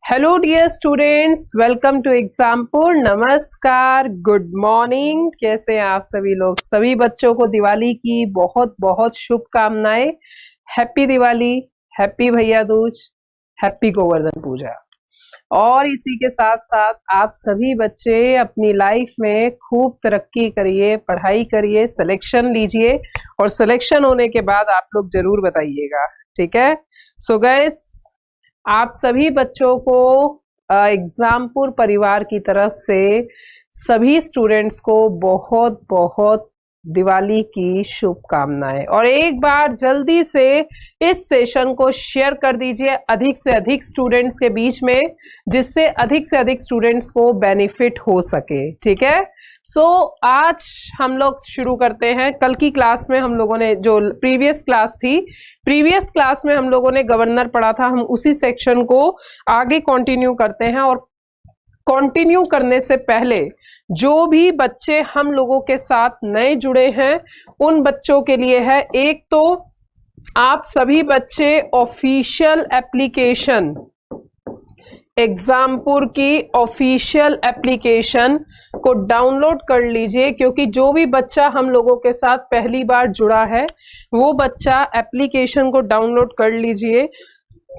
Hello dear students, welcome to Exampur. नमस्कार, good morning. कैसे हैं आप सभी लोग? सभी बच्चों को दिवाली की बहुत बहुत शुभकामनाएं। हैप्पी दिवाली, हैप्पी भैया दूज, हैप्पी गोवर्धन पूजा। और इसी के साथ साथ आप सभी बच्चे अपनी लाइफ में खूब तरक्की करिए, पढ़ाई करिए, सिलेक्शन लीजिए और सिलेक्शन होने के बाद आप लोग जरूर बताइएगा, ठीक है? सो गाइस, आप सभी बच्चों को एग्जामपुर परिवार की तरफ से सभी स्टूडेंट्स को बहुत बहुत दिवाली की शुभकामनाएं। और एक बार जल्दी से इस सेशन को शेयर कर दीजिए अधिक से अधिक स्टूडेंट्स के बीच में, जिससे अधिक से अधिक स्टूडेंट्स को बेनिफिट हो सके, ठीक है? सो आज हम लोग शुरू करते हैं। कल की क्लास में हम लोगों ने जो प्रीवियस क्लास में हम लोगों ने गवर्नर पढ़ा था, हम उसी सेक्शन को आगे कंटिन्यू करते हैं। और कंटिन्यू करने से पहले जो भी बच्चे हम लोगों के साथ नए जुड़े हैं उन बच्चों के लिए है, एक तो आप सभी बच्चे ऑफिशियल एप्लीकेशन, एग्जामपुर की ऑफिशियल एप्लीकेशन को डाउनलोड कर लीजिए, क्योंकि जो भी बच्चा हम लोगों के साथ पहली बार जुड़ा है वो बच्चा एप्लीकेशन को डाउनलोड कर लीजिए।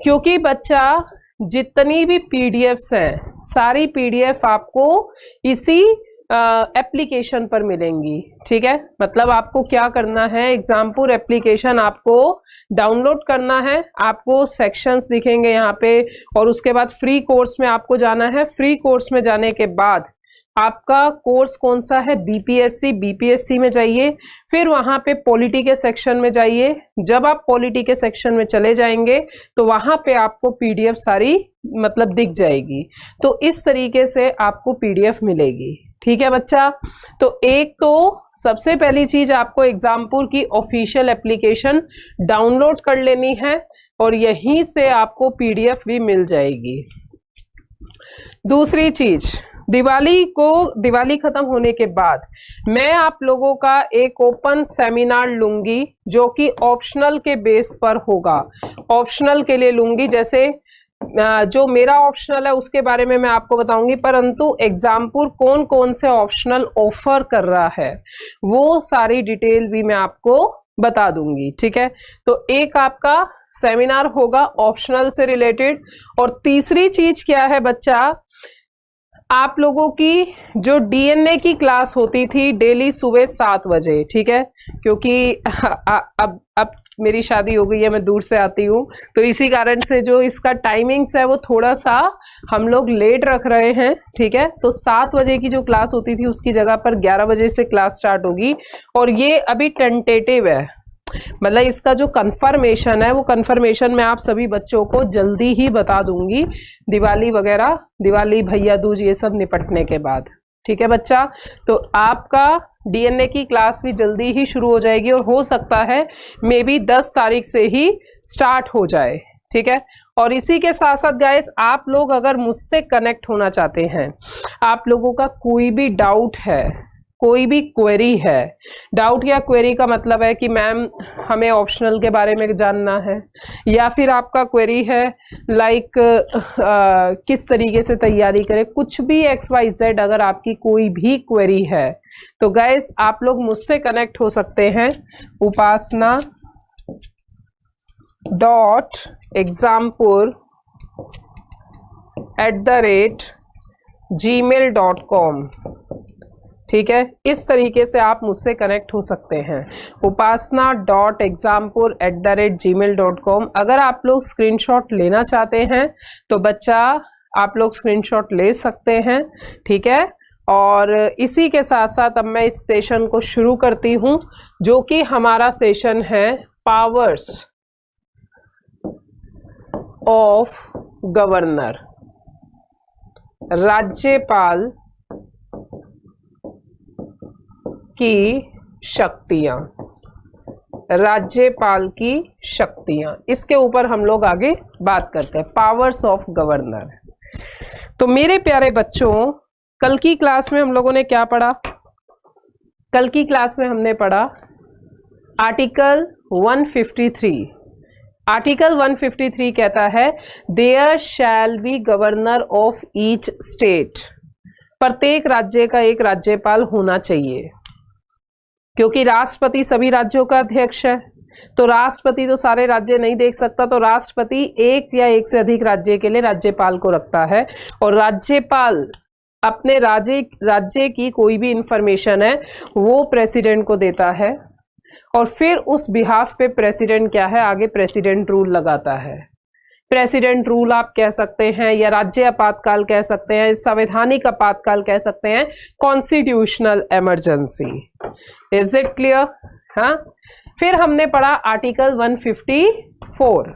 क्योंकि बच्चा जितनी भी पीडीएफ्स हैं, सारी पीडीएफ आपको इसी एप्लीकेशन पर मिलेंगी, ठीक है? मतलब आपको क्या करना है, एग्जामपुर एप्लीकेशन आपको डाउनलोड करना है। आपको सेक्शंस दिखेंगे यहाँ पे और उसके बाद फ्री कोर्स में आपको जाना है। फ्री कोर्स में जाने के बाद आपका कोर्स कौन सा है, बीपीएससी में जाइए। फिर वहां पे पॉलिटी के सेक्शन में जाइए। जब आप पॉलिटी के सेक्शन में चले जाएंगे तो वहां पे आपको पीडीएफ सारी मतलब दिख जाएगी। तो इस तरीके से आपको पीडीएफ मिलेगी, ठीक है बच्चा? तो एक तो सबसे पहली चीज आपको एग्जामपुर की ऑफिशियल एप्लीकेशन डाउनलोड कर लेनी है और यहीं से आपको पीडीएफ भी मिल जाएगी। दूसरी चीज, दिवाली खत्म होने के बाद मैं आप लोगों का एक ओपन सेमिनार लूंगी, जो कि ऑप्शनल के बेस पर होगा। ऑप्शनल के लिए लूंगी, जैसे जो मेरा ऑप्शनल है उसके बारे में मैं आपको बताऊंगी, परंतु एग्जामपुर कौन कौन से ऑप्शनल ऑफर कर रहा है वो सारी डिटेल भी मैं आपको बता दूंगी, ठीक है? तो एक आपका सेमिनार होगा ऑप्शनल से रिलेटेड। और तीसरी चीज क्या है बच्चा, आप लोगों की जो डीएनए की क्लास होती थी डेली सुबह 7 बजे, ठीक है? क्योंकि अब मेरी शादी हो गई है, मैं दूर से आती हूँ, तो इसी कारण से जो इसका टाइमिंग्स है वो थोड़ा सा हम लोग लेट रख रहे हैं, ठीक है? तो 7 बजे की जो क्लास होती थी उसकी जगह पर 11 बजे से क्लास स्टार्ट होगी। और ये अभी टेंटेटिव है, मतलब इसका जो कंफर्मेशन है वो कंफर्मेशन मैं आप सभी बच्चों को जल्दी ही बता दूंगी, दिवाली वगैरह, दिवाली भैया दूज ये सब निपटने के बाद, ठीक है बच्चा? तो आपका डीएनए की क्लास भी जल्दी ही शुरू हो जाएगी और हो सकता है मे बी 10 तारीख से ही स्टार्ट हो जाए, ठीक है? और इसी के साथ साथ गाइस, आप लोग अगर मुझसे कनेक्ट होना चाहते हैं, आप लोगों का कोई भी डाउट है, कोई भी क्वेरी है, डाउट या क्वेरी का मतलब है कि मैम हमें ऑप्शनल के बारे में जानना है, या फिर आपका क्वेरी है लाइक किस तरीके से तैयारी करें, कुछ भी XYZ, अगर आपकी कोई भी क्वेरी है तो गाइस आप लोग मुझसे कनेक्ट हो सकते हैं upasna.exampur@gmail.com, ठीक है? इस तरीके से आप मुझसे कनेक्ट हो सकते हैं, upasna.exampur@gmail.com। अगर आप लोग स्क्रीनशॉट लेना चाहते हैं तो बच्चा आप लोग स्क्रीनशॉट ले सकते हैं, ठीक है? और इसी के साथ साथ अब मैं इस सेशन को शुरू करती हूं, जो कि हमारा सेशन है पावर्स ऑफ गवर्नर, राज्यपाल की शक्तियां, राज्यपाल की शक्तियां, इसके ऊपर हम लोग आगे बात करते हैं, पावर्स ऑफ गवर्नर। तो मेरे प्यारे बच्चों, कल की क्लास में हम लोगों ने क्या पढ़ा? कल की क्लास में हमने पढ़ा आर्टिकल 153 आर्टिकल 153 कहता है there shall be governor of each state, प्रत्येक राज्य का एक राज्यपाल होना चाहिए, क्योंकि राष्ट्रपति सभी राज्यों का अध्यक्ष है, तो राष्ट्रपति तो सारे राज्य नहीं देख सकता, तो राष्ट्रपति एक या एक से अधिक राज्य के लिए राज्यपाल को रखता है, और राज्यपाल अपने राज्य की कोई भी इंफॉर्मेशन है वो प्रेसिडेंट को देता है, और फिर उस बिहाफ पे प्रेसिडेंट क्या है, आगे प्रेसिडेंट रूल लगाता है। प्रेसिडेंट रूल आप कह सकते हैं, या राज्य आपातकाल कह सकते हैं, संवैधानिक आपातकाल कह सकते हैं, constitutional emergency. Is it clear? हाँ, फिर हमने पढ़ा आर्टिकल 154।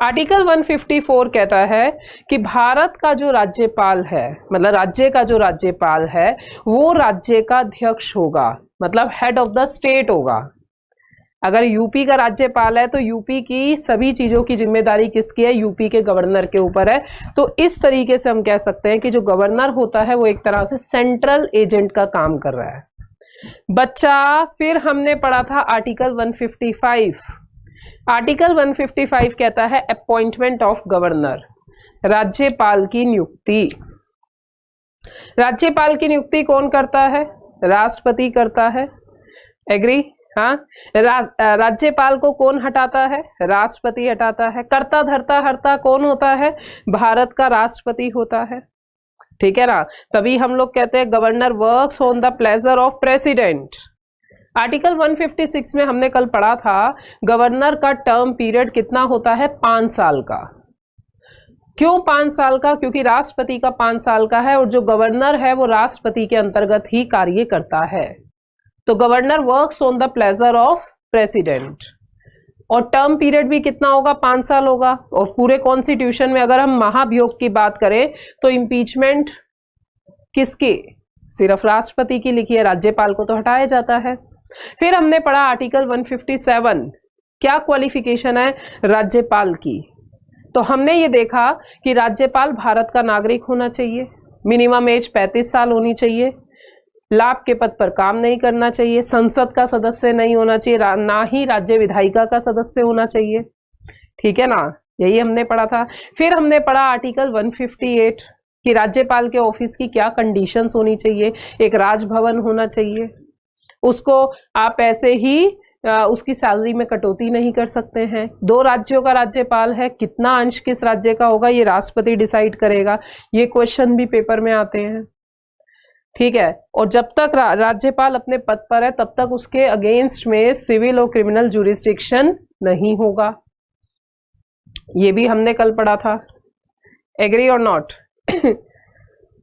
आर्टिकल 154 कहता है कि भारत का जो राज्यपाल है, मतलब राज्य का जो राज्यपाल है, वो राज्य का अध्यक्ष होगा, मतलब हेड ऑफ द स्टेट होगा। अगर यूपी का राज्यपाल है तो यूपी की सभी चीजों की जिम्मेदारी किसकी है? यूपी के गवर्नर के ऊपर है। तो इस तरीके से हम कह सकते हैं कि जो गवर्नर होता है वो एक तरह से सेंट्रल एजेंट का काम कर रहा है बच्चा। फिर हमने पढ़ा था आर्टिकल 155। आर्टिकल 155 कहता है अपॉइंटमेंट ऑफ गवर्नर, राज्यपाल की नियुक्ति। राज्यपाल की नियुक्ति कौन करता है? राष्ट्रपति करता है। एग्री? हाँ, राज्यपाल को कौन हटाता है? राष्ट्रपति हटाता है। कर्ता धर्ता हर्ता कौन होता है? भारत का राष्ट्रपति होता है। ठीक है ना? तभी हम लोग कहते हैं governor works on the pleasure of president. Article 156 में हमने कल पढ़ा था गवर्नर का टर्म पीरियड कितना होता है? 5 साल का। क्यों 5 साल का? क्योंकि राष्ट्रपति का 5 साल का है, और जो गवर्नर है वो राष्ट्रपति के अंतर्गत ही कार्य करता है। तो governor works on the pleasure of president, और टर्म पीरियड भी कितना होगा? 5 साल होगा। और पूरे कॉन्स्टिट्यूशन में अगर हम महाभियोग की बात करें तो इम्पीचमेंट किसकी? सिर्फ राष्ट्रपति की लिखी है, राज्यपाल को तो हटाया जाता है। फिर हमने पढ़ा आर्टिकल 157, क्या क्वालिफिकेशन है राज्यपाल की? तो हमने ये देखा कि राज्यपाल भारत का नागरिक होना चाहिए, मिनिमम एज 35 साल होनी चाहिए, लाभ के पद पर काम नहीं करना चाहिए, संसद का सदस्य नहीं होना चाहिए, ना ही राज्य विधायिका का सदस्य होना चाहिए। ठीक है ना? यही हमने पढ़ा था। फिर हमने पढ़ा आर्टिकल 158 कि राज्यपाल के ऑफिस की क्या कंडीशंस होनी चाहिए। एक राजभवन होना चाहिए, उसको आप ऐसे ही उसकी सैलरी में कटौती नहीं कर सकते हैं। 2 राज्यों का राज्यपाल है, कितना अंश किस राज्य का होगा ये राष्ट्रपति डिसाइड करेगा। ये क्वेश्चन भी पेपर में आते हैं। ठीक है? और जब तक राज्यपाल अपने पद पर है तब तक उसके अगेंस्ट में सिविल और क्रिमिनल जुरिस्डिक्शन नहीं होगा। ये भी हमने कल पढ़ा था। एग्री और नॉट?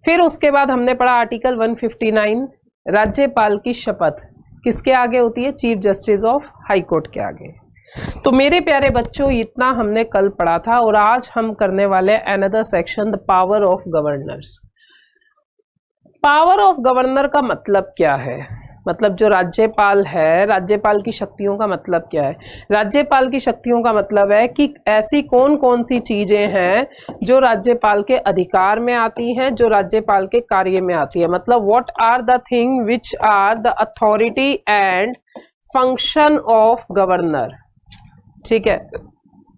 फिर उसके बाद हमने पढ़ा आर्टिकल 159, राज्यपाल की शपथ किसके आगे होती है? Chief justice of high court के आगे। तो मेरे प्यारे बच्चों, इतना हमने कल पढ़ा था, और आज हम करने वाले another section, the power of governors. Power of governor का मतलब क्या है? मतलब जो राज्यपाल है, राज्यपाल की शक्तियों का मतलब क्या है? राज्यपाल की शक्तियों का मतलब है कि ऐसी कौन कौन सी चीजें हैं जो राज्यपाल के अधिकार में आती हैं, जो राज्यपाल के कार्य में आती है। मतलब what are the thing which are the authority and function of governor. ठीक है?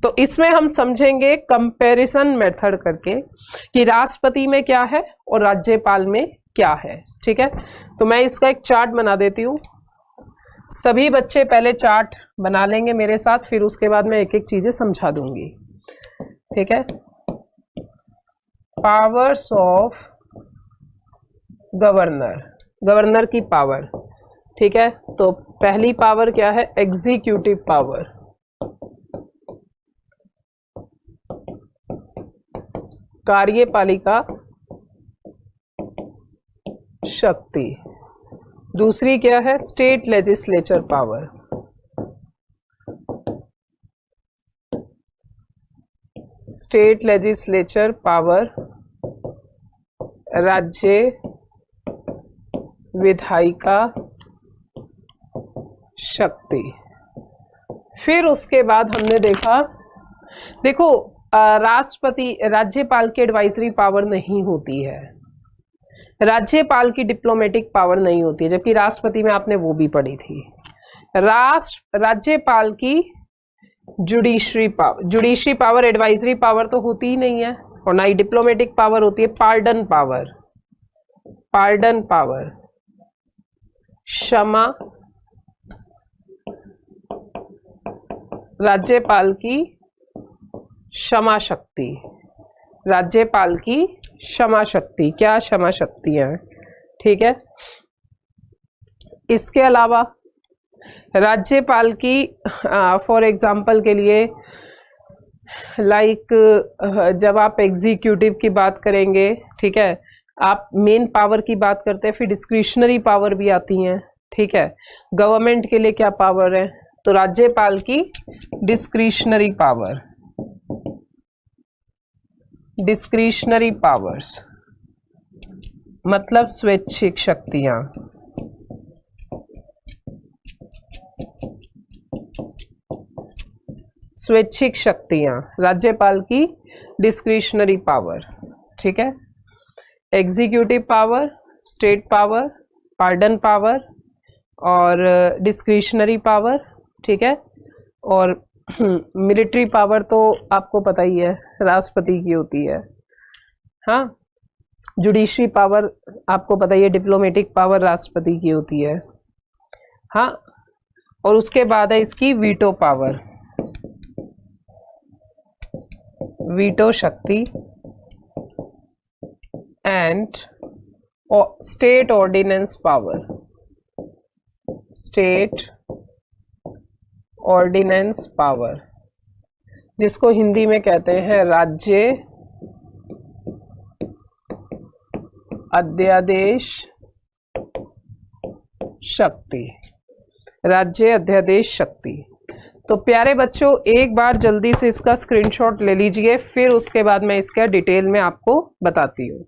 तो इसमें हम समझेंगे कंपैरिजन मेथड करके कि राष्ट्रपति में क्या है और राज्यपाल में क्या है। ठीक है? तो मैं इसका एक चार्ट बना देती हूँ। सभी बच्चे पहले चार्ट बना लेंगे मेरे साथ, फिर उसके बाद मैं एक एक चीजें समझा दूंगी। ठीक है? पावर्स ऑफ गवर्नर, गवर्नर की पावर। ठीक है? तो पहली पावर क्या है? Executive power. कार्यपालिका शक्ति। दूसरी क्या है? State legislature power. State legislature power, राज्य विधायिका शक्ति। फिर उसके बाद हमने देखा, देखो राष्ट्रपति, राज्यपाल की एडवाइजरी पावर नहीं होती है, राज्यपाल की डिप्लोमेटिक पावर नहीं होती है, जबकि राष्ट्रपति में आपने वो भी पढ़ी थी। राज्यपाल की जुडिशरी पावर एडवाइजरी पावर तो होती ही नहीं है, और ना ही डिप्लोमेटिक पावर होती है। पार्डन पावर, क्षमा, राज्यपाल की क्षमा शक्ति, राज्यपाल की क्षमा शक्ति, क्या क्षमा शक्ति है, ठीक है। इसके अलावा राज्यपाल की फॉर एग्जाम्पल के लिए जब आप एग्जीक्यूटिव की बात करेंगे, ठीक है, आप मेन पावर की बात करते हैं, फिर डिस्क्रिशनरी पावर भी आती हैं, ठीक है। गवर्नमेंट के लिए क्या पावर है, तो राज्यपाल की डिस्क्रिशनरी पावर्स मतलब स्वैच्छिक शक्तियां, राज्यपाल की डिस्क्रिशनरी पावर, ठीक है। Executive power, state power, pardon power और डिस्क्रिशनरी पावर, ठीक है। और मिलिट्री पावर तो आपको पता ही है, राष्ट्रपति की होती है। हाँ, जुडिशरी पावर आपको पता ही है, डिप्लोमेटिक पावर राष्ट्रपति की होती है। हाँ, और उसके बाद है इसकी वीटो पावर, वीटो शक्ति, एंड स्टेट ऑर्डिनेंस पावर, जिसको हिंदी में कहते हैं राज्य अध्यादेश शक्ति। तो प्यारे बच्चों, एक बार जल्दी से इसका स्क्रीनशॉट ले लीजिए, फिर उसके बाद मैं इसका डिटेल में आपको बताती हूँ।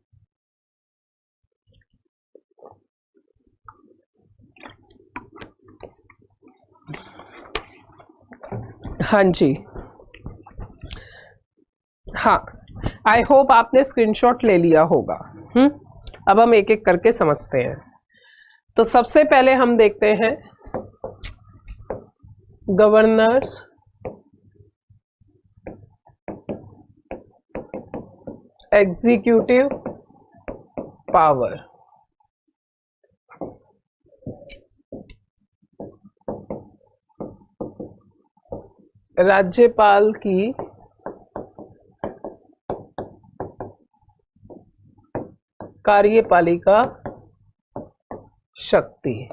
हाँ जी, हाँ, आई होप आपने स्क्रीनशॉट ले लिया होगा। अब हम एक एक करके समझते हैं। तो सबसे पहले हम देखते हैं गवर्नर्स एग्जीक्यूटिव पावर। राज्यपाल की कार्यपालिका शक्ति।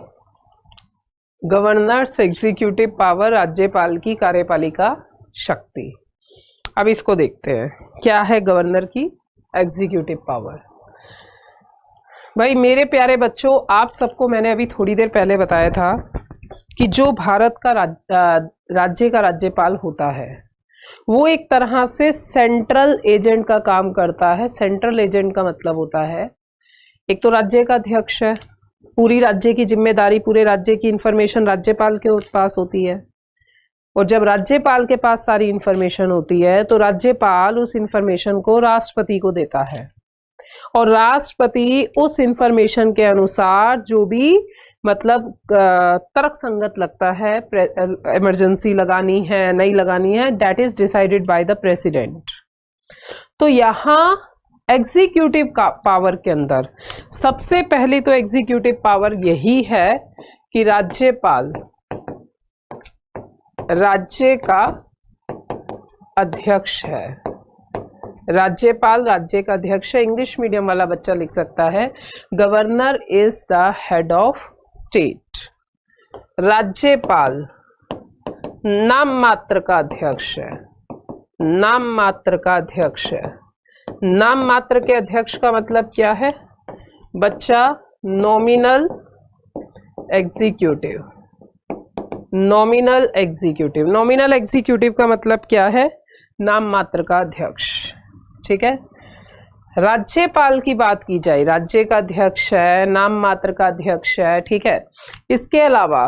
गवर्नर्स एग्जीक्यूटिव पावर, राज्यपाल की कार्यपालिका शक्ति। अब इसको देखते हैं, क्या है गवर्नर की एग्जीक्यूटिव पावर। भाई मेरे प्यारे बच्चों, आप सबको मैंने अभी थोड़ी देर पहले बताया था कि जो भारत का राज्य का राज्यपाल होता है, वो एक तरह से सेंट्रल एजेंट का काम करता है। सेंट्रल एजेंट का मतलब होता है, एक तो राज्य का अध्यक्ष है, पूरी राज्य की जिम्मेदारी, पूरे राज्य की इंफॉर्मेशन राज्यपाल के पास होती है। और जब राज्यपाल के पास सारी इंफॉर्मेशन होती है तो राज्यपाल उस इंफॉर्मेशन को राष्ट्रपति को देता है, और राष्ट्रपति उस इंफॉर्मेशन के अनुसार जो भी मतलब तर्क संगत लगता है, इमरजेंसी लगानी है नहीं लगानी है, that is decided by the president. तो यहाँ एग्जीक्यूटिव पावर के अंदर सबसे पहली तो एग्जीक्यूटिव पावर यही है कि राज्यपाल राज्य का अध्यक्ष है। राज्यपाल राज्य का अध्यक्ष है। इंग्लिश मीडियम वाला बच्चा लिख सकता है, governor is the head of state. राज्यपाल नाम मात्र का अध्यक्ष है, नाम मात्र का अध्यक्ष है। नाम मात्र के अध्यक्ष का मतलब क्या है बच्चा? Nominal executive. Nominal executive, nominal executive का मतलब क्या है? नाम मात्र का अध्यक्ष। ठीक है, राज्यपाल की बात की जाए, राज्य का अध्यक्ष है, नाम मात्र का अध्यक्ष है। ठीक है, इसके अलावा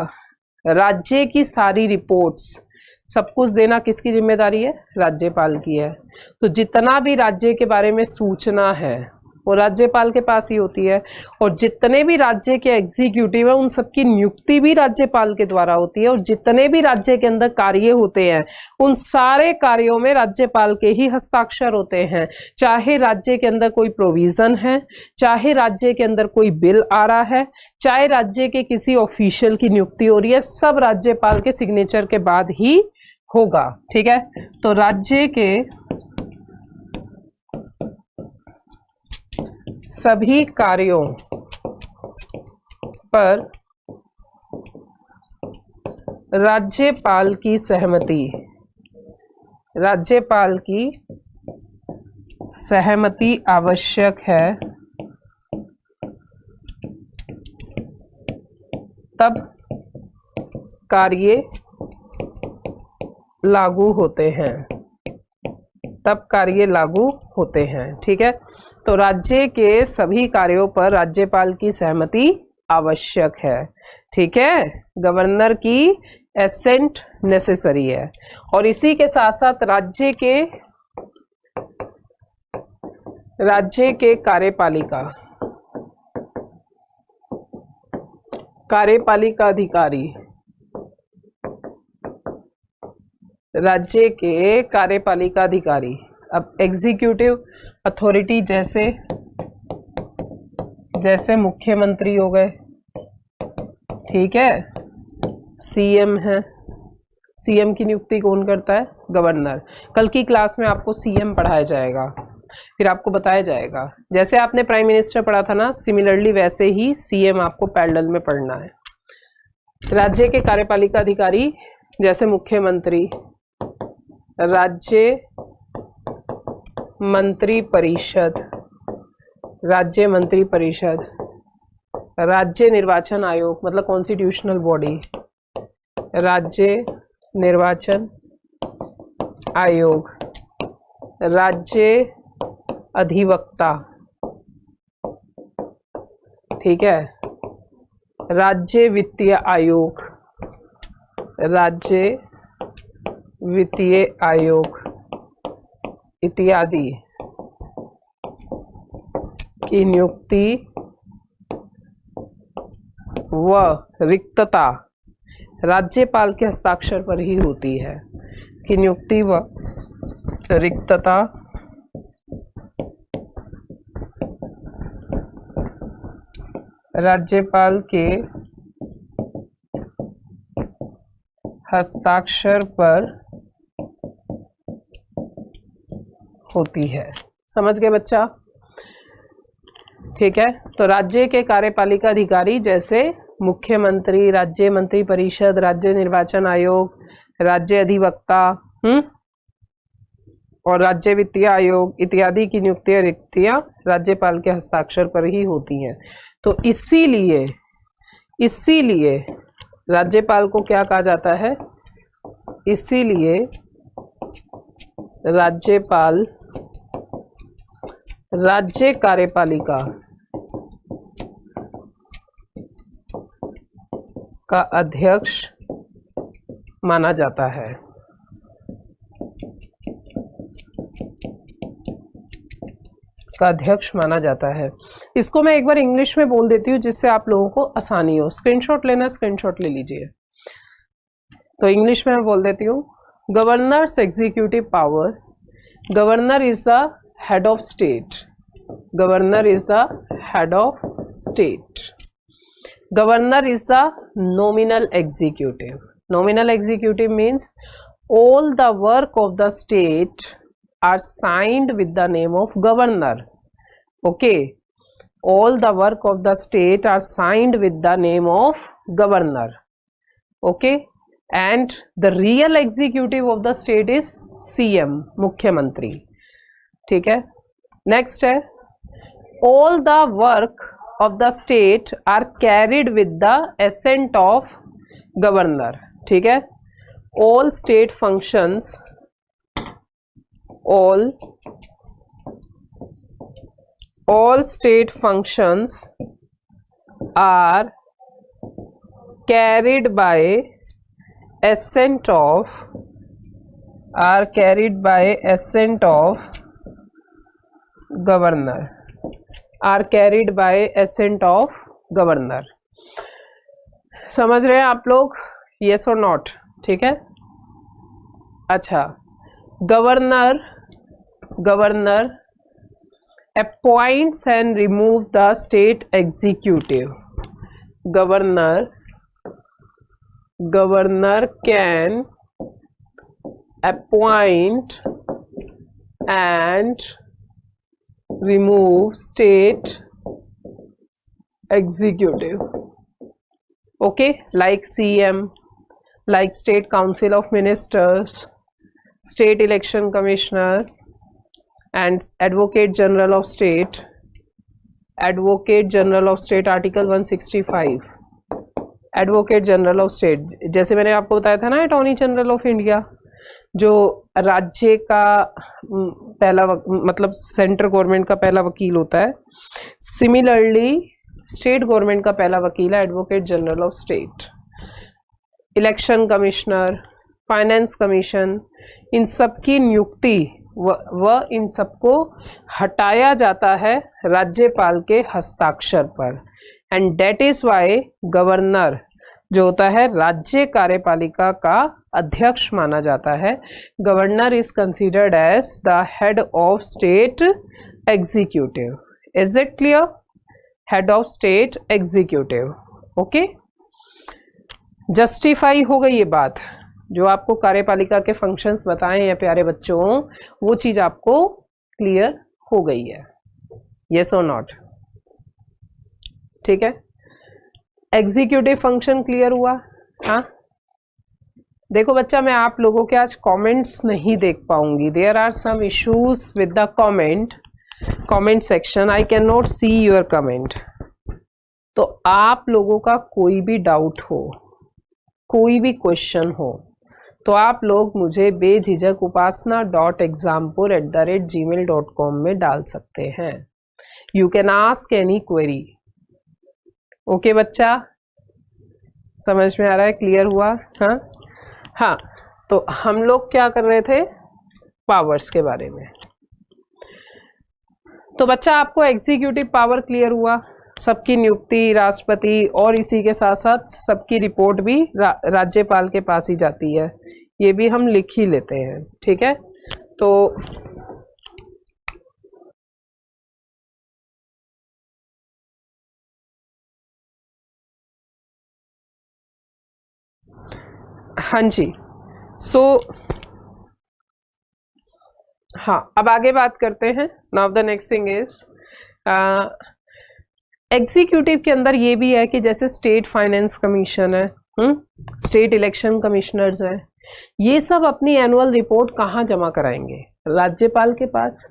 राज्य की सारी रिपोर्ट्स सब कुछ देना किसकी जिम्मेदारी है? राज्यपाल की है। तो जितना भी राज्य के बारे में सूचना है वो राज्यपाल के पास ही होती है। और जितने भी राज्य के एग्जीक्यूटिव है उन सबकी नियुक्ति भी राज्यपाल के द्वारा होती है। और जितने भी राज्य के अंदर कार्य होते हैं उन सारे कार्यों में राज्यपाल के ही हस्ताक्षर होते हैं। चाहे राज्य के अंदर कोई प्रोविजन है, चाहे राज्य के अंदर कोई बिल आ रहा है, चाहे राज्य के किसी ऑफिशियल की नियुक्ति हो रही है, सब राज्यपाल के सिग्नेचर के बाद ही होगा। ठीक है, तो राज्य के सभी कार्यों पर राज्यपाल की सहमति, राज्यपाल की सहमति आवश्यक है, तब कार्य लागू होते हैं, तब कार्य लागू होते हैं। ठीक है, तो राज्य के सभी कार्यों पर राज्यपाल की सहमति आवश्यक है। ठीक है, गवर्नर की एसेंट नेसेसरी है। और इसी के साथ साथ राज्य के कार्यपालिका, कार्यपालिका अधिकारी, राज्य के कार्यपालिका अधिकारी, अब एग्जीक्यूटिव अथॉरिटी जैसे मुख्यमंत्री हो गए, ठीक है, सीएम है, सीएम की नियुक्ति कौन करता है? गवर्नर। कल की क्लास में आपको सीएम पढ़ाया जाएगा, फिर आपको बताया जाएगा। जैसे आपने प्राइम मिनिस्टर पढ़ा था ना, सिमिलरली वैसे ही सीएम आपको पैरेलल में पढ़ना है। राज्य के कार्यपालिका अधिकारी जैसे मुख्यमंत्री, राज्य मंत्री परिषद, राज्य मंत्री परिषद, राज्य निर्वाचन आयोग मतलब कॉन्स्टिट्यूशनल बॉडी, राज्य निर्वाचन आयोग, राज्य अधिवक्ता, ठीक है, राज्य वित्तीय आयोग, राज्य वित्तीय आयोग इत्यादि की नियुक्ति व रिक्तता राज्यपाल के हस्ताक्षर पर ही होती है। कि नियुक्ति व रिक्तता राज्यपाल के हस्ताक्षर पर होती है। समझ गए बच्चा? ठीक है, तो राज्य के कार्यपालिका अधिकारी जैसे मुख्यमंत्री, राज्य मंत्री परिषद, राज्य निर्वाचन आयोग, राज्य अधिवक्ता और राज्य वित्तीय आयोग इत्यादि की नियुक्तियां रिक्तियां राज्यपाल के हस्ताक्षर पर ही होती हैं। तो इसीलिए राज्यपाल को क्या कहा जाता है? इसीलिए राज्यपाल राज्य कार्यपालिका का अध्यक्ष माना जाता है। का अध्यक्ष माना जाता है। इसको मैं एक बार इंग्लिश में बोल देती हूँ जिससे आप लोगों को आसानी हो। स्क्रीनशॉट लेना, स्क्रीनशॉट ले लीजिए। तो इंग्लिश में मैं बोल देती हूँ, governors executive power, governor is the head of state, governor is the head of state, governor is the nominal executive. Nominal executive means all the work of the state are signed with the name of governor. Okay, all the work of the state are signed with the name of governor. Okay, and the real executive of the state is CM, मुख्यमंत्री। ठीक है, next है, all the work of the state are carried with the assent of governor। ठीक है, all state functions, all state functions are carried by assent of governor। Are carried by assent of governor. समझ रहे हैं आप लोग, yes और not? ठीक है। अच्छा, governor appoints and remove the state executive. Governor can appoint and remove state executive, okay, like CM, like State Council of Ministers, State Election Commissioner and Advocate General of State, Article 165, Advocate General of State। जैसे मैंने आपको बताया था ना, attorney general of India जो राज्य का पहला मतलब सेंट्रल गवर्नमेंट का पहला वकील होता है, सिमिलरली स्टेट गवर्नमेंट का पहला वकील है advocate general of state. Election commissioner, finance commission, इन सब की नियुक्ति व इन सबको हटाया जाता है राज्यपाल के हस्ताक्षर पर। And that is why governor जो होता है राज्य कार्यपालिका का अध्यक्ष माना जाता है। Governor is considered as the head of state executive. Is it clear? Head of state executive. Okay, justify हो गई ये बात। जो आपको कार्यपालिका के फंक्शंस बताए हैं प्यारे बच्चों, वो चीज आपको क्लियर हो गई है, यस और नॉट? ठीक है, एग्जीक्यूटिव फंक्शन क्लियर हुआ? हाँ, देखो बच्चा, मैं आप लोगों के आज कमेंट्स नहीं देख पाऊंगी। There are some issues with the comment section, I can not see your comment. तो आप लोगों का कोई भी डाउट हो, कोई भी क्वेश्चन हो, तो आप लोग मुझे बेझिझक upasna.exampur@gmail.com में डाल सकते हैं। You can ask any query. Okay बच्चा, समझ में आ रहा है? क्लियर हुआ? हाँ, तो हम लोग क्या कर रहे थे? पावर्स के बारे में। तो बच्चा, आपको एग्जीक्यूटिव पावर क्लियर हुआ, सबकी नियुक्ति राष्ट्रपति और इसी के साथ साथ सबकी रिपोर्ट भी राज्यपाल के पास ही जाती है, ये भी हम लिख ही लेते हैं। ठीक है, तो हाँ जी, हाँ, अब आगे बात करते हैं। Now the next thing is executive के अंदर ये भी है कि जैसे स्टेट फाइनेंस कमीशन है, स्टेट इलेक्शन कमिश्नर्स हैं, ये सब अपनी एनुअल रिपोर्ट कहाँ जमा कराएंगे? राज्यपाल के पास,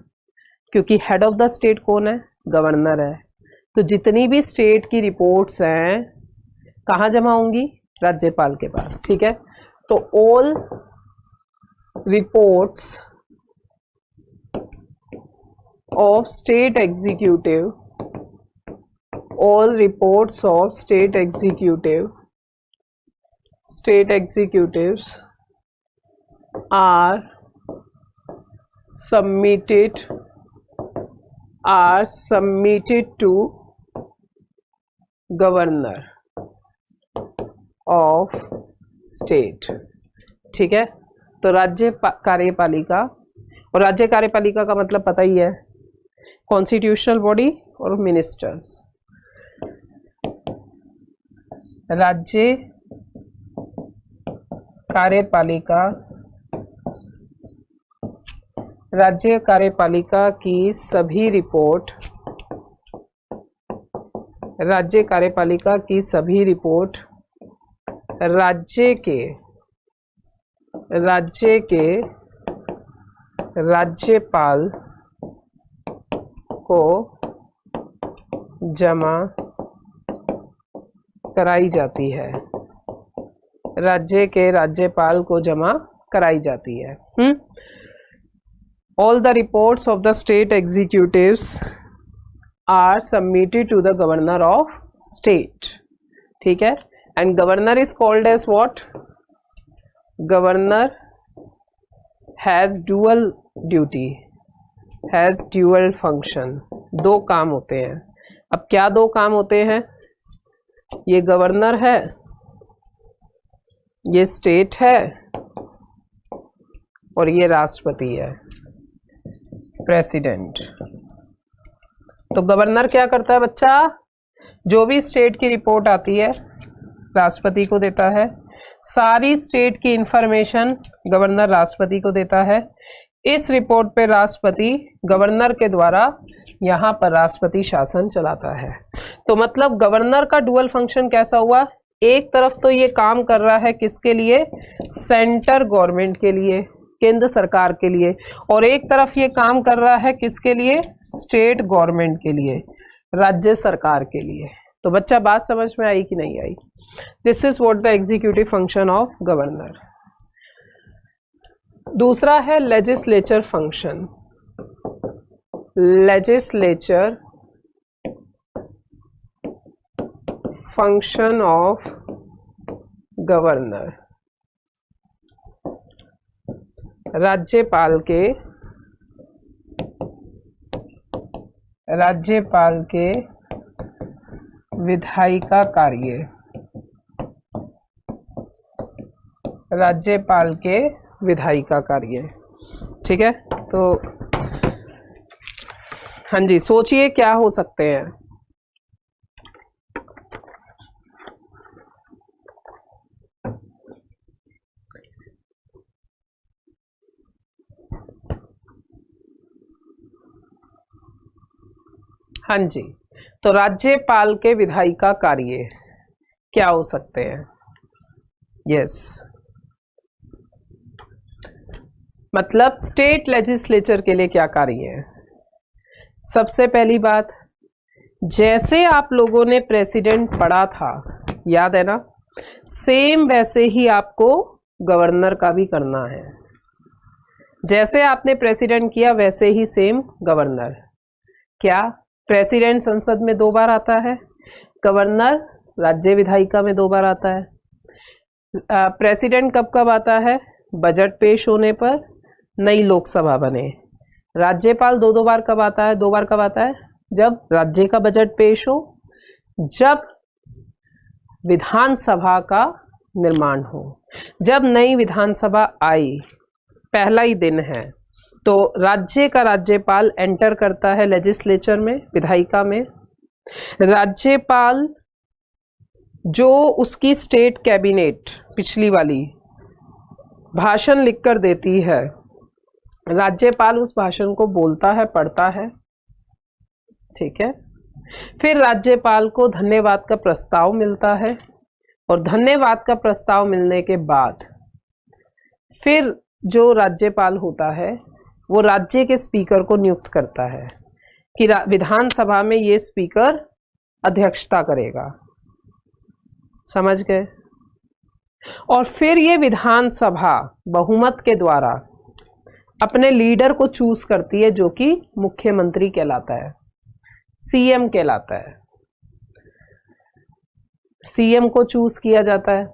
क्योंकि हेड ऑफ द स्टेट कौन है? गवर्नर है। तो जितनी भी स्टेट की रिपोर्ट्स हैं कहाँ जमा होंगी? राज्यपाल के पास। ठीक है, तो all reports of state executive, all reports of state executives are submitted to governor of state। ठीक है, तो राज्य कार्यपालिका, और राज्य कार्यपालिका का मतलब पता ही है, कॉन्स्टिट्यूशनल बॉडी और मिनिस्टर्स। राज्य कार्यपालिका की सभी रिपोर्ट, राज्य के राज्यपाल को जमा कराई जाती है। राज्य के राज्यपाल को जमा कराई जाती है। All the reports of the state executives are submitted to the governor of state। ठीक है, and governor is called as what? Governor has dual duty, has dual function। दो काम होते हैं। अब क्या दो काम होते हैं? ये गवर्नर है, ये स्टेट है, और ये राष्ट्रपति है, प्रेसिडेंट। तो गवर्नर क्या करता है बच्चा? जो भी स्टेट की रिपोर्ट आती है राष्ट्रपति को देता है, सारी स्टेट की इंफॉर्मेशन गवर्नर राष्ट्रपति को देता है। इस रिपोर्ट पे राष्ट्रपति गवर्नर के द्वारा यहाँ पर राष्ट्रपति शासन चलाता है। तो मतलब गवर्नर का डुअल फंक्शन कैसा हुआ? एक तरफ तो ये काम कर रहा है किसके लिए? सेंटर गवर्नमेंट के लिए, केंद्र सरकार के लिए, और एक तरफ ये काम कर रहा है किसके लिए? स्टेट गवर्नमेंट के लिए, राज्य सरकार के लिए। तो बच्चा बात समझ में आई कि नहीं आई? This is what the executive function of governor. दूसरा है legislature function. Legislature function of governor. राज्यपाल के विधायिका कार्य, राज्यपाल के विधायिका कार्य। ठीक है, तो हाँ जी, सोचिए क्या हो सकते हैं। हाँ जी, तो राज्यपाल के विधायिका कार्य क्या हो सकते हैं? यस, मतलब स्टेट लेजिस्लेचर के लिए क्या कार्य है? सबसे पहली बात, जैसे आप लोगों ने प्रेसिडेंट पढ़ा था, याद है ना, सेम वैसे ही आपको गवर्नर का भी करना है। जैसे आपने प्रेसिडेंट किया वैसे ही सेम गवर्नर। क्या प्रेसिडेंट संसद में 2 बार आता है, गवर्नर राज्य विधायिका में 2 बार आता है। प्रेसिडेंट कब कब आता है? बजट पेश होने पर, नई लोकसभा बने। राज्यपाल 2 बार कब आता है? 2 बार कब आता है? जब राज्य का बजट पेश हो, जब विधानसभा का निर्माण हो। जब नई विधानसभा आई, पहला ही दिन है, तो राज्य का राज्यपाल एंटर करता है लेजिस्लेचर में, विधायिका में। राज्यपाल जो उसकी स्टेट कैबिनेट पिछली वाली भाषण लिखकर देती है, राज्यपाल उस भाषण को बोलता है, पढ़ता है। ठीक है, फिर राज्यपाल को धन्यवाद का प्रस्ताव मिलता है, और धन्यवाद का प्रस्ताव मिलने के बाद फिर जो राज्यपाल होता है वो राज्य के स्पीकर को नियुक्त करता है कि विधानसभा में ये स्पीकर अध्यक्षता करेगा। समझ गए? और फिर ये विधानसभा बहुमत के द्वारा अपने लीडर को चूज करती है, जो कि मुख्यमंत्री कहलाता है, सीएम कहलाता है। सीएम को चूज किया जाता है,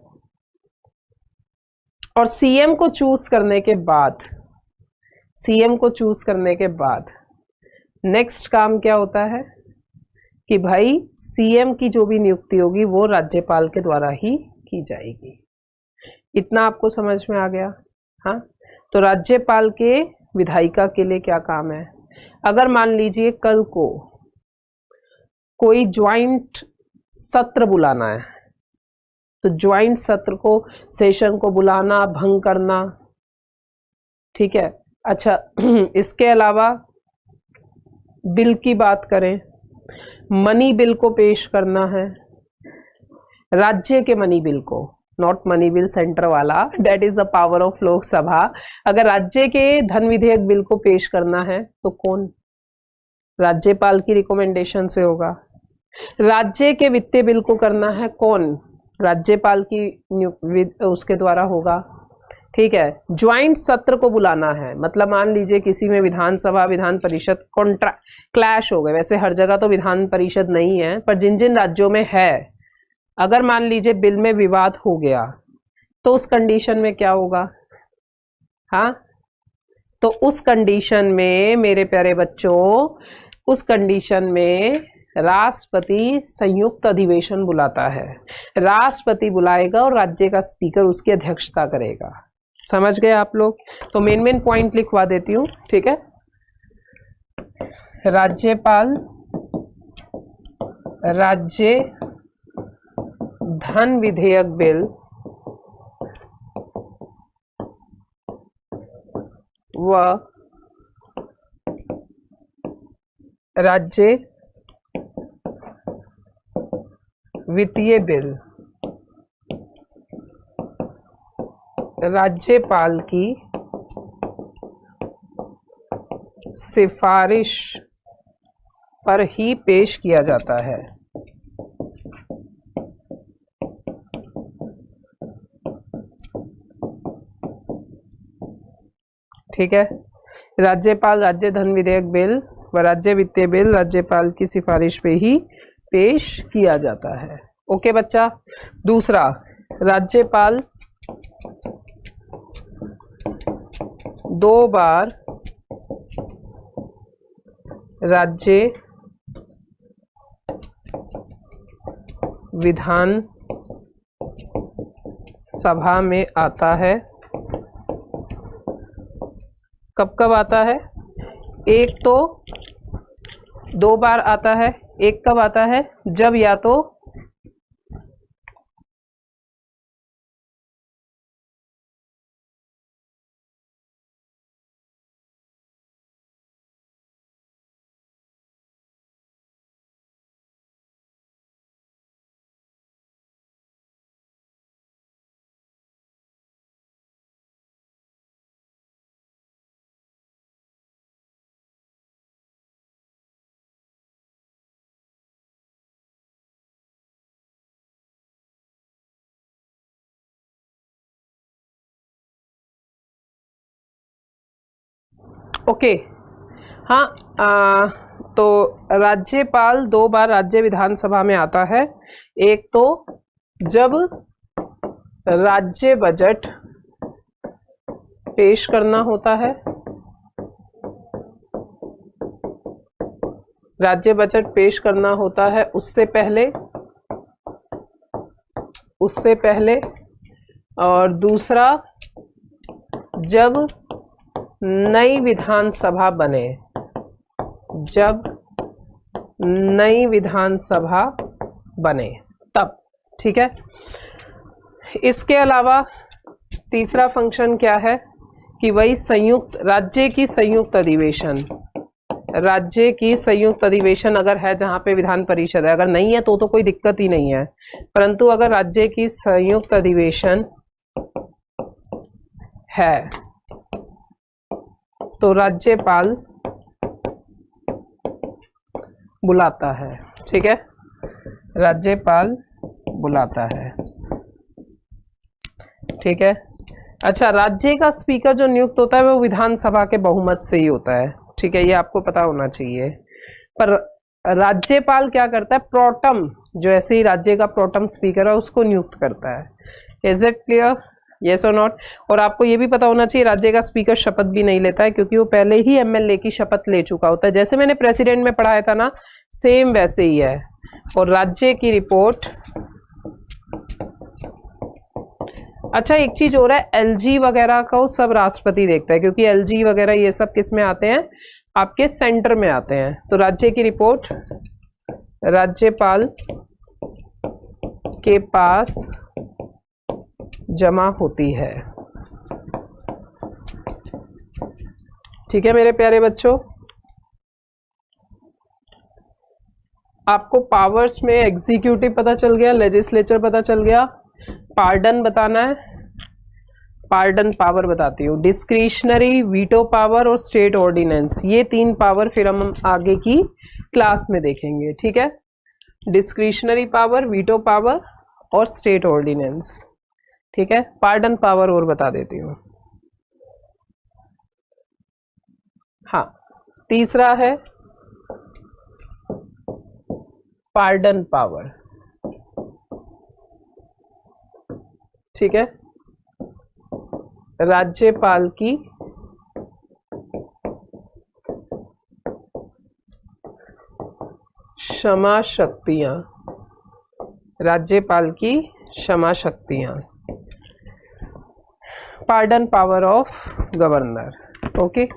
और सीएम को चूज करने के बाद नेक्स्ट काम क्या होता है कि भाई सीएम की जो भी नियुक्ति होगी वो राज्यपाल के द्वारा ही की जाएगी। इतना आपको समझ में आ गया? हाँ, तो राज्यपाल के विधायिका के लिए क्या काम है? अगर मान लीजिए कल को कोई ज्वाइंट सत्र बुलाना है, तो ज्वाइंट सत्र को, सेशन को बुलाना, भंग करना। ठीक है, अच्छा इसके अलावा बिल की बात करें, मनी बिल को पेश करना है, राज्य के मनी बिल को, नॉट मनी बिल सेंटर वाला, that is the power of Lok Sabha. अगर राज्य के धन विधेयक बिल को पेश करना है तो कौन? राज्यपाल की रिकमेंडेशन से होगा। राज्य के वित्तीय बिल को करना है कौन? राज्यपाल की उसके द्वारा होगा। ठीक है, ज्वाइंट सत्र को बुलाना है, मतलब मान लीजिए किसी में विधानसभा विधान परिषद क्लैश हो गए। वैसे हर जगह तो विधान परिषद नहीं है, पर जिन जिन राज्यों में है, अगर मान लीजिए बिल में विवाद हो गया तो उस कंडीशन में क्या होगा? हाँ, तो उस कंडीशन में मेरे प्यारे बच्चों उस कंडीशन में राष्ट्रपति संयुक्त अधिवेशन बुलाता है। राष्ट्रपति बुलाएगा और राज्य का स्पीकर उसकी अध्यक्षता करेगा। समझ गए आप लोग? तो मेन पॉइंट लिखवा देती हूँ, ठीक है। राज्यपाल राज्य धन विधेयक बिल व राज्य वित्तीय बिल राज्यपाल की सिफारिश पर ही पेश किया जाता है। ठीक है। राज्यपाल राज्य धन विधेयक बिल व राज्य वित्तीय बिल राज्यपाल की सिफारिश पे ही पेश किया जाता है। ओके बच्चा। दूसरा, राज्यपाल 2 बार राज्य विधान सभा में आता है। कब कब आता है? एक तो 2 बार आता है। एक कब आता है? जब या तो ओके। हाँ, तो राज्यपाल 2 बार राज्य विधानसभा में आता है। एक तो जब राज्य बजट पेश करना होता है, राज्य बजट पेश करना होता है उससे पहले, और दूसरा जब नई विधानसभा बने, जब नई विधानसभा बने तब। ठीक है। इसके अलावा तीसरा फंक्शन क्या है कि वही संयुक्त राज्य की संयुक्त अधिवेशन, राज्य की संयुक्त अधिवेशन अगर है जहां पे विधान परिषद है, अगर नहीं है तो कोई दिक्कत ही नहीं है, परंतु अगर राज्य की संयुक्त अधिवेशन है तो राज्यपाल बुलाता है। ठीक है, राज्यपाल बुलाता है। ठीक है। अच्छा, राज्य का स्पीकर जो नियुक्त होता है वो विधानसभा के बहुमत से ही होता है। ठीक है, ये आपको पता होना चाहिए। पर राज्यपाल क्या करता है? प्रोटम, जो ऐसे ही राज्य का प्रोटम स्पीकर है उसको नियुक्त करता है। Is it clear? यस और नॉट? और आपको ये भी पता होना चाहिए राज्य का स्पीकर शपथ भी नहीं लेता है, क्योंकि वो पहले ही एमएलए की शपथ ले चुका होता है। जैसे मैंने प्रेसिडेंट में पढ़ाया था ना, सेम वैसे ही है। और राज्य की रिपोर्ट, अच्छा एक चीज हो रहा है, एलजी वगैरह को सब राष्ट्रपति देखता है, क्योंकि एलजी वगैरह ये सब किस में आते हैं? आपके सेंटर में आते हैं। तो राज्य की रिपोर्ट राज्यपाल के पास जमा होती है। ठीक है मेरे प्यारे बच्चों, आपको पावर्स में एग्जीक्यूटिव पता चल गया, लेजिस्लेचर पता चल गया, पार्डन बताना है, पार्डन पावर बताती हूँ, डिस्क्रिशनरी, वीटो पावर और स्टेट ऑर्डिनेंस, ये 3 पावर फिर हम आगे की क्लास में देखेंगे। ठीक है, डिस्क्रिशनरी पावर, वीटो पावर और स्टेट ऑर्डिनेंस। ठीक है, पार्डन पावर और बता देती हूँ। हाँ, तीसरा है पार्डन पावर। ठीक है, राज्यपाल की क्षमा शक्तियां, राज्यपाल की क्षमा शक्तियां, pardon power of governor. Okay,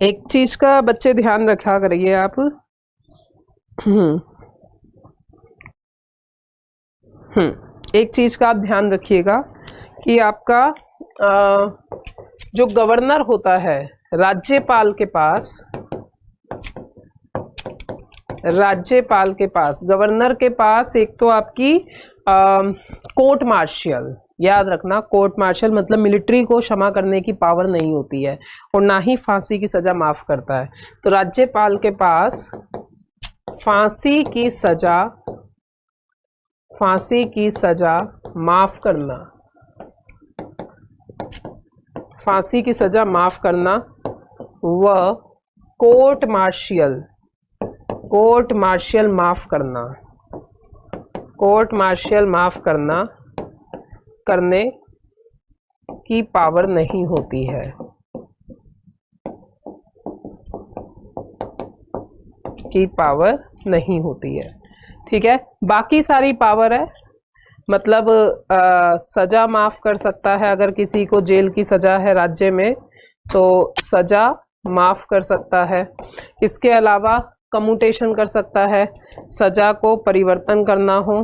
एक चीज का बच्चे ध्यान रखा करिए आप, एक चीज का आप ध्यान रखिएगा कि आपका जो गवर्नर होता है राज्यपाल के पास, गवर्नर के पास एक तो आपकी कोर्ट मार्शियल, याद रखना, कोर्ट मार्शल मतलब मिलिट्री को क्षमा करने की पावर नहीं होती है और ना ही फांसी की सजा माफ करता है। तो राज्यपाल के पास फांसी की सजा माफ करना, फांसी की सजा माफ करना व कोर्ट मार्शियल माफ करना करने की पावर नहीं होती है। ठीक है, बाकी सारी पावर है, मतलब सजा माफ कर सकता है, अगर किसी को जेल की सजा है राज्य में तो सजा माफ कर सकता है। इसके अलावा कम्यूटेशन कर सकता है, सजा को परिवर्तन करना हो,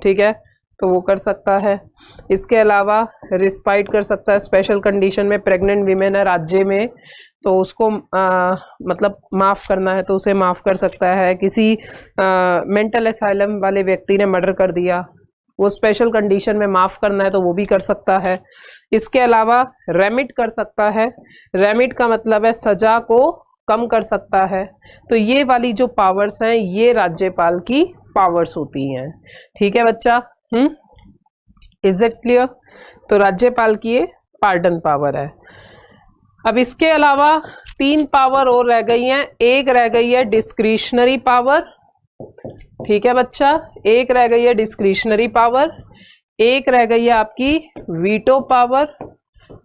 ठीक है, तो वो कर सकता है। इसके अलावा रिस्पाइट कर सकता है, स्पेशल कंडीशन में प्रेग्नेंट वीमेन है राज्य में तो उसको मतलब माफ करना है तो उसे माफ कर सकता है। किसी मेंटल असाइलम वाले व्यक्ति ने मर्डर कर दिया, वो स्पेशल कंडीशन में माफ करना है तो वो भी कर सकता है। इसके अलावा रेमिट कर सकता है, रेमिट का मतलब है सजा को कम कर सकता है। तो ये वाली जो पावर्स हैं ये राज्यपाल की पावर्स होती हैं। ठीक है बच्चा, इज इट क्लियर? तो राज्यपाल की ये पार्डन पावर है। अब इसके अलावा 3 पावर और रह गई हैं। एक रह गई है डिस्क्रिशनरी पावर, ठीक है बच्चा, एक रह गई है डिस्क्रिशनरी पावर, एक रह गई है आपकी वीटो पावर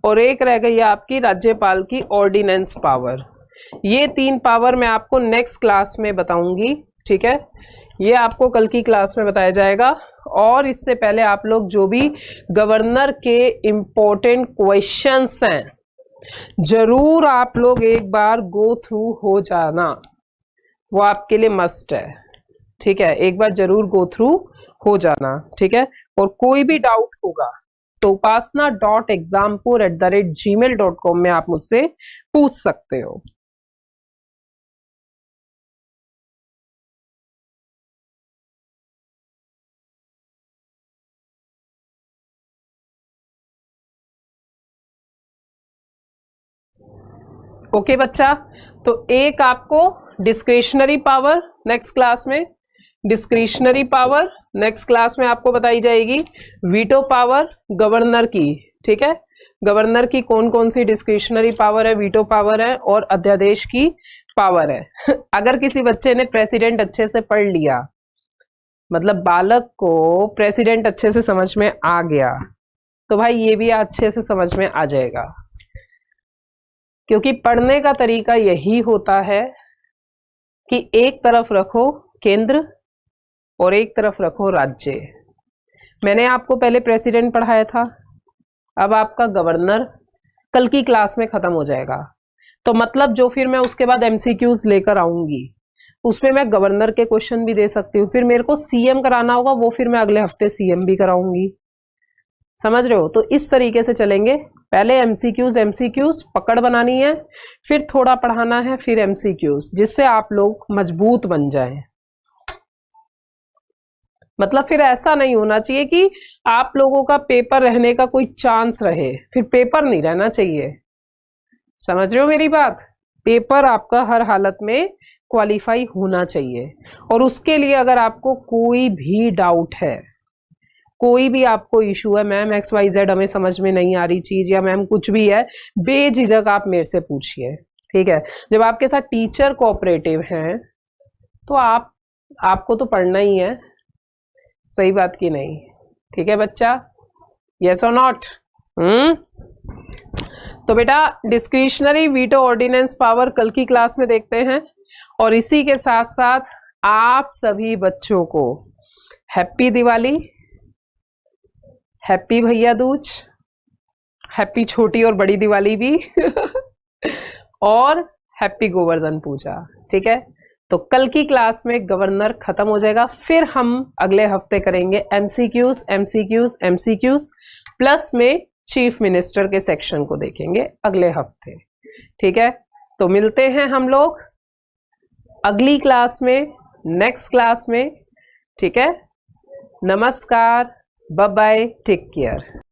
और एक रह गई है आपकी राज्यपाल की ऑर्डिनेंस पावर। ये 3 पावर मैं आपको नेक्स्ट क्लास में बताऊंगी, ठीक है, ये आपको कल की क्लास में बताया जाएगा। और इससे पहले आप लोग जो भी गवर्नर के इम्पोर्टेंट क्वेश्चंस हैं जरूर आप लोग एक बार गो थ्रू हो जाना, वो आपके लिए मस्ट है, ठीक है, एक बार जरूर गो थ्रू हो जाना, ठीक है। और कोई भी डाउट होगा तो upasna.exampur@gmail.com में आप मुझसे पूछ सकते हो। ओके बच्चा, तो एक आपको डिस्क्रिशनरी पावर नेक्स्ट क्लास में, डिस्क्रिशनरी पावर नेक्स्ट क्लास में आपको बताई जाएगी। वीटो पावर गवर्नर की, ठीक है, गवर्नर की कौन कौन सी डिस्क्रिशनरी पावर है, वीटो पावर है और अध्यादेश की पावर है। अगर किसी बच्चे ने प्रेसिडेंट अच्छे से पढ़ लिया, मतलब बालक को प्रेसिडेंट अच्छे से समझ में आ गया, तो भाई ये भी अच्छे से समझ में आ जाएगा, क्योंकि पढ़ने का तरीका यही होता है कि एक तरफ रखो केंद्र और एक तरफ रखो राज्य। मैंने आपको पहले प्रेसिडेंट पढ़ाया था, अब आपका गवर्नर कल की क्लास में खत्म हो जाएगा। तो मतलब जो फिर मैं उसके बाद एमसीक्यूज लेकर आऊंगी उसमें मैं गवर्नर के क्वेश्चन भी दे सकती हूँ। फिर मेरे को सीएम कराना होगा, वो फिर मैं अगले हफ्ते सीएम भी कराऊंगी, समझ रहे हो? तो इस तरीके से चलेंगे, पहले एमसीक्यूज पकड़ बनानी है, फिर थोड़ा पढ़ाना है, फिर एमसीक्यूज, जिससे आप लोग मजबूत बन जाएं। मतलब फिर ऐसा नहीं होना चाहिए कि आप लोगों का पेपर रहने का कोई चांस रहे, फिर पेपर नहीं रहना चाहिए, समझ रहे हो मेरी बात? पेपर आपका हर हालत में क्वालिफाई होना चाहिए। और उसके लिए अगर आपको कोई भी डाउट है, कोई भी आपको इशू है, मैम XYZ हमें समझ में नहीं आ रही चीज, या मैम कुछ भी है, बेझिझक आप मेरे से पूछिए, ठीक है। जब आपके साथ टीचर कोऑपरेटिव हैं तो आपको तो पढ़ना ही है, सही बात की नहीं? ठीक है बच्चा, यस और नॉट? तो बेटा डिस्क्रिशनरी वीटो ऑर्डिनेंस पावर कल की क्लास में देखते हैं। और इसी के साथ साथ आप सभी बच्चों को हैप्पी दिवाली, हैप्पी भैया दूज, हैप्पी छोटी और बड़ी दिवाली भी और हैप्पी गोवर्धन पूजा। ठीक है, तो कल की क्लास में गवर्नर खत्म हो जाएगा, फिर हम अगले हफ्ते करेंगे एमसीक्यूज एमसीक्यूज एमसीक्यूज प्लस में चीफ मिनिस्टर के सेक्शन को देखेंगे अगले हफ्ते। ठीक है, तो मिलते हैं हम लोग अगली क्लास में, नेक्स्ट क्लास में। ठीक है, नमस्कार, बाय बाय, टेक केयर।